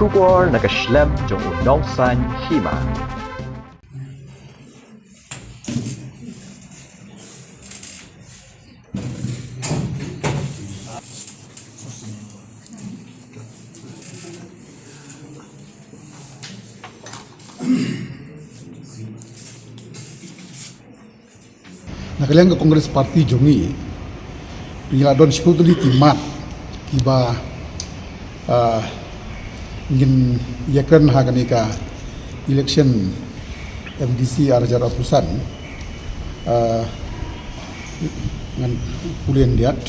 bersyukur nak keslem jong unongsan hima. Nakaliang ke Kongres Parti Jongi penyeladon sebetulnya timat kiba ingin yakan haganika election MDC Arja Ratusan dengan kulian diat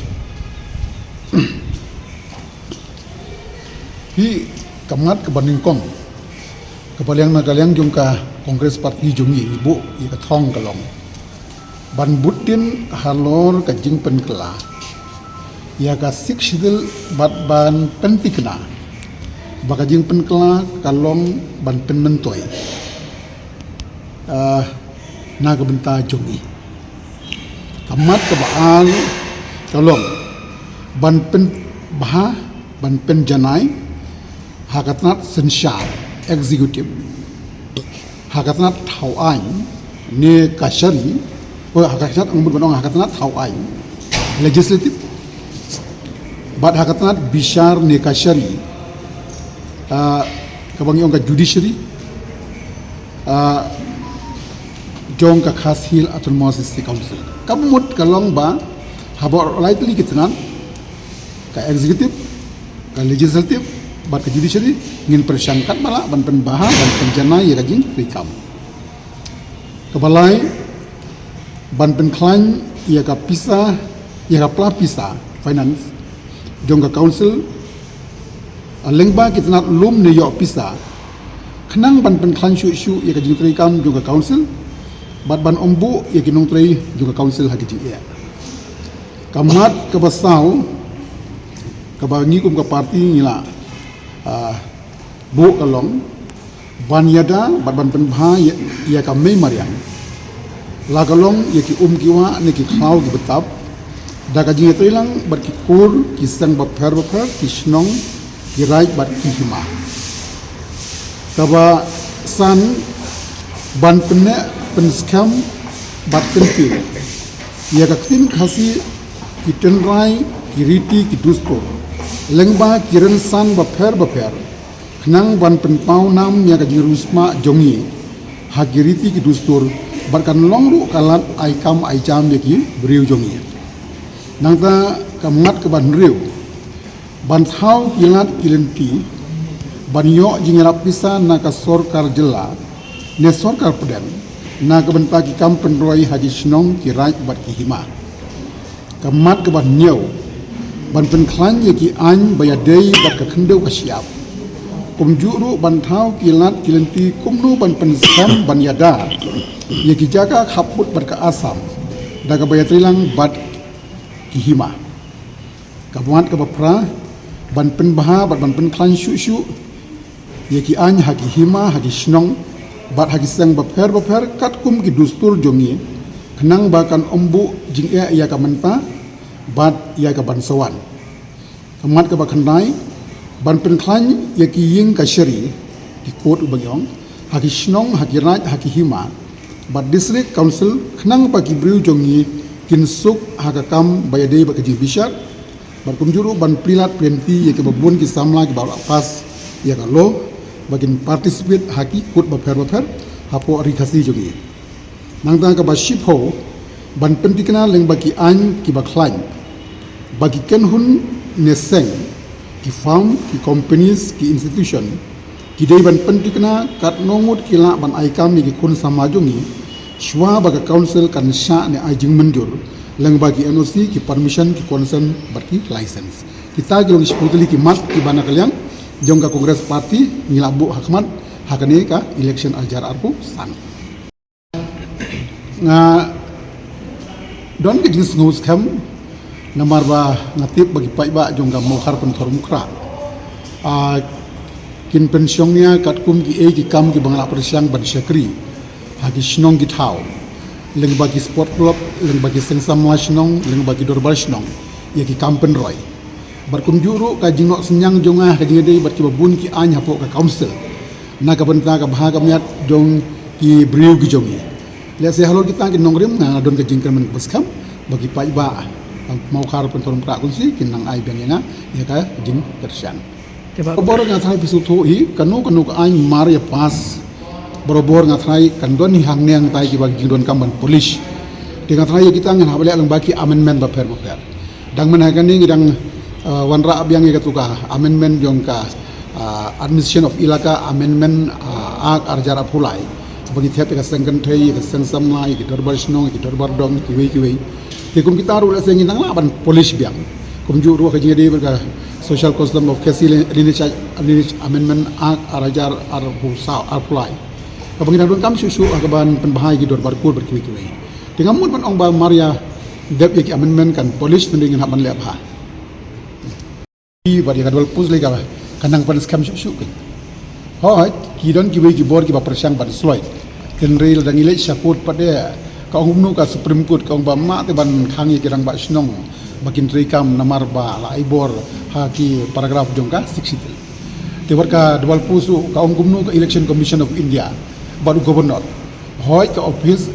hi kamat kebandingkong kepaliang nakaliang jongka Kongres Parti Jongi ibu ika thong kalong ban butin halor ka jing pen kela ya ka sikshidil bat ban pentikna baka jing pen kela kalong ban pen mentoy na ka benta jongi kamat ka baal kalong ban pen baha ban pen janai hakatnat sensyar executive hakatnat thawai ne kashari hakatnat angmut banong hakatnat thawai legislative bad hakatnat bishar ne kashari kabang yong ka judiciary jong ka khasil autonomous council kamut kalong ba habor lightly kitnan ka executive ka legislative bad ka judiciary ngin persangkat bala ban penbaha ban penjana ya kajing rikam kebalai ban penklan ia ka pisa ia ka plapisa finance jong ka council lengba kitna lum ne yo pisa khnang ban penklan shu ia ka jingtri kam jong ka council ban ombu ia kinong tri jong ka council hagi ia kamat ka basau ka bangi kum ka parti ngila bu kalong ban yada ban penbha ia ka mei mariang lagalong ya ki kiwa ne ki khaw ki betap daga jinge trilang bar ki kur ki sang bapher ki snong ki rai bar ki hima kaba san ban penne pen skam bat kenti ya ka tin khasi ki ten rai ki riti ki dusto lengba kiran san bapher khnang ban pen pau nam ya ka jirusma jongi hagiriti ki dustur barkan longru kalat ai kam ai jam yaki beriu jongi nangta kamat ke ban riu ban thau kilat kilenti ban yo jingerap pisa na ka sorkar jela ne sorkar peden na ka ban pagi kam penroi haji snong ki raj bat ki hima kamat ke ban nyau ban pen klan yaki an bayadei bat ka khendeu ka siap kumjuru ban thau kilat kilenti kumnu ban pensam ban yada ye ki jaga khaput bar ka asam daga bayatrilang bat kihima kabuat ka bapra ban pen baha ban pen klan shu ye ki an ha kihima ha ki snong bat ha ki sang bapher kat kum ki dustur jongi khnang bakan ombu jing ya ka menta bat ya ka bansawan kamat ka bakhandai ban pen klan ye ki ying ka shari ki kot ubagyong ha ki snong ha ki raj ha ki hima bat district council khnang pa ki briu jongi kinsuk hakakam bayade ba kaji bishar bat kumjuru ban prilat plenti ye ke babun ki samla ki bawa pas ya ka lo bagin participate haki kut ba pher hapo ari khasi jongi nangta ka ba shipho ban pentikna leng ba ki an ki ba khlain bagi kenhun neseng ki farm ki companies ki institution ki dei ban pentikna kat nongut kila ban aikam ki kun samajongi shwa baga council kan sha ne ajing manjur leng bagi NOC ki permission ki consent berki license kita gelong seputuli ki mat ki bana kalian jongka Kongres Parti ngilabu hakmat hakane ka election ajar arpu san nga don ki jins ngos kam namar ba ngatip bagi pai ba jongka mohar pen thormukra kin pensiongnya kat kum ki ki kam ki bangla persiang ban syakri hagi snong ki thau leng bagi sport club leng bagi sengsam la snong leng bagi dorbar snong ye ki kampen roy berkunjuru ka jingok senyang jonga ka jingde berkibabun ki any hapo ka council na ka benta ka bahaga miat jong ki briu ki jongi le se halol kita ki nongrim na don ka jingkan men baskam bagi pai ba mau khar pentorum pra kunsi kinang ai beng nga ya ka jing kersian bor nga thai pisu tho hi kanu ka ai mar ya pas borobor nga thai kan don hi hang neng tai ki bagi jing don kamban police dengan thai kita ngan habale lang baki amendment ba per dang menakan ni dang wanra abyang ka tuka amendment jong ka administration of ilaka amendment ak arjara pulai bagi tiap ka sengkan thai ka sengsam lai ki dorbar snong ki dorbar dong ki wei kum kita ru la sengin nang laban police biang kum ju ru ka jing de ka social custom of kesi lineage amendment ak arjar ar husau ar pulai ka bagi dang kam susu akaban penbahai ki dorbar kur berki wei dengan mun ong ba maria dep ki amendment kan police mending hak man le ba i bari kadwal pus le ka kanang pan scam susu kan hoi ki don ki wei ki bor ki ba persang ban sloi ten real dang ile support pada ka umnu ka supreme court ka ba ma te ban khangi ki rang ba snong bakin trikam namar ba la ibor ha ki paragraph jong ka 60 te ka dwal pusu ka umnu ka election commission of india baru governor hoi ka office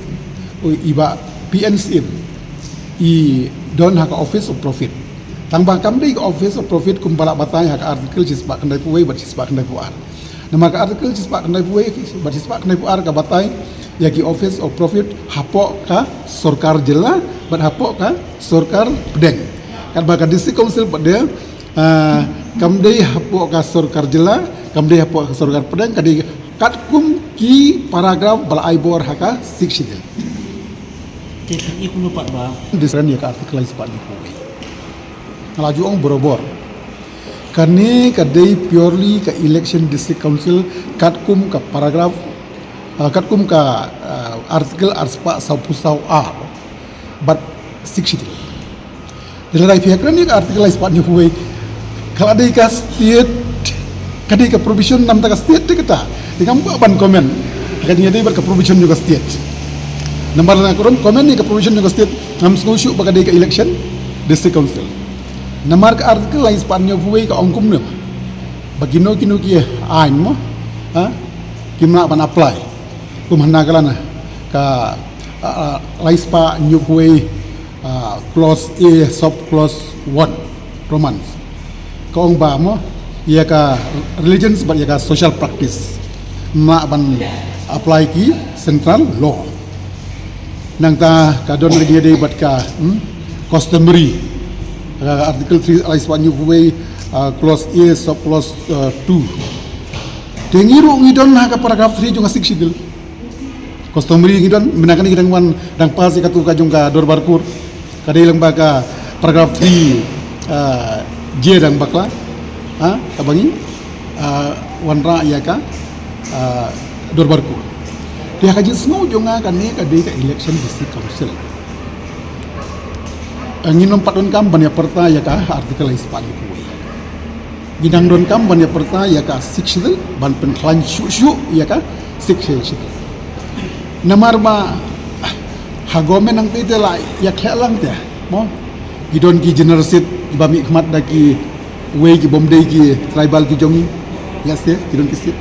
iba PNC i don hak office of profit tangbang kamdi office of profit kumbala batai hak artikel jisba kendai puai bat jisba kendai puar nama ka artikel jisba kendai puai bat jisba kendai puar ka batai ya ki office of profit hapok ka sarkar jela bat hapok ka sarkar pedeng kan baka district council pada kamdi hapok ka sarkar jela kamdi hapok ka sarkar pedeng kadi katkum ki paragraf balai bor haka 60 Teknik kuno pak ba. Diseran ya ka artikel ispat ni puai. Ngalaju ong borobor. Kani kadai purely ka election district council katkum ka paragraf katkum ka artikel arspa saupusau a but 60. Dilai pihak ni ka artikel ispat ni puai. Kalau ada ka state kadai ka provision nam ta ka state kita. Dengan ban komen. Kadai dia ber ka provision juga state. Nombor na koron komen ni ka provision ng state ham skusyu bagay ka election district council. Namar ka artikel lain Spanyol buai ka ongkum ne. Bagino kinu ki ain mo ha kimna ban apply. Kumhana kala na ka lain Spanyol buai clause A sub clause 1 romance. Ka ong ba mo ya ka religion sebagai ka social practice. Ma ban apply ki central law. Nang ta kadon lagi ada bat ka customary article 3 Spanyol buai clause A sub clause 2 tengiru ngidon ha ka paragraph 3 junga siksidil customary ngidon menakan ngidang wan dang pasi ka tu ka jung ka dor barkur kadai lang ba ka paragraph 3 J dang bakla ha kabangi wanra ya ka dor barkur dia kaji semua jonga kan ni kadai ka election district council angin nompat don kam ban ya perta ya ka artikel Spanyol buai gidang don kam ban ya perta ya ka siksidil ban pen klan syu ya ka siksidil namar ma hagome nang pite la ya khelang te mo gidon ki generasit bami khmat da ki wei ki bomdei ki tribal ki jongi ya se gidon ki sit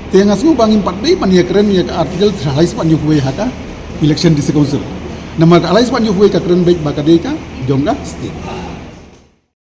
tenga su bangin patdei man ya keren ya ka artikel Spanyol buai ha ka election district council namar ka Spanyol buai ka keren baik bakadei ka jongga state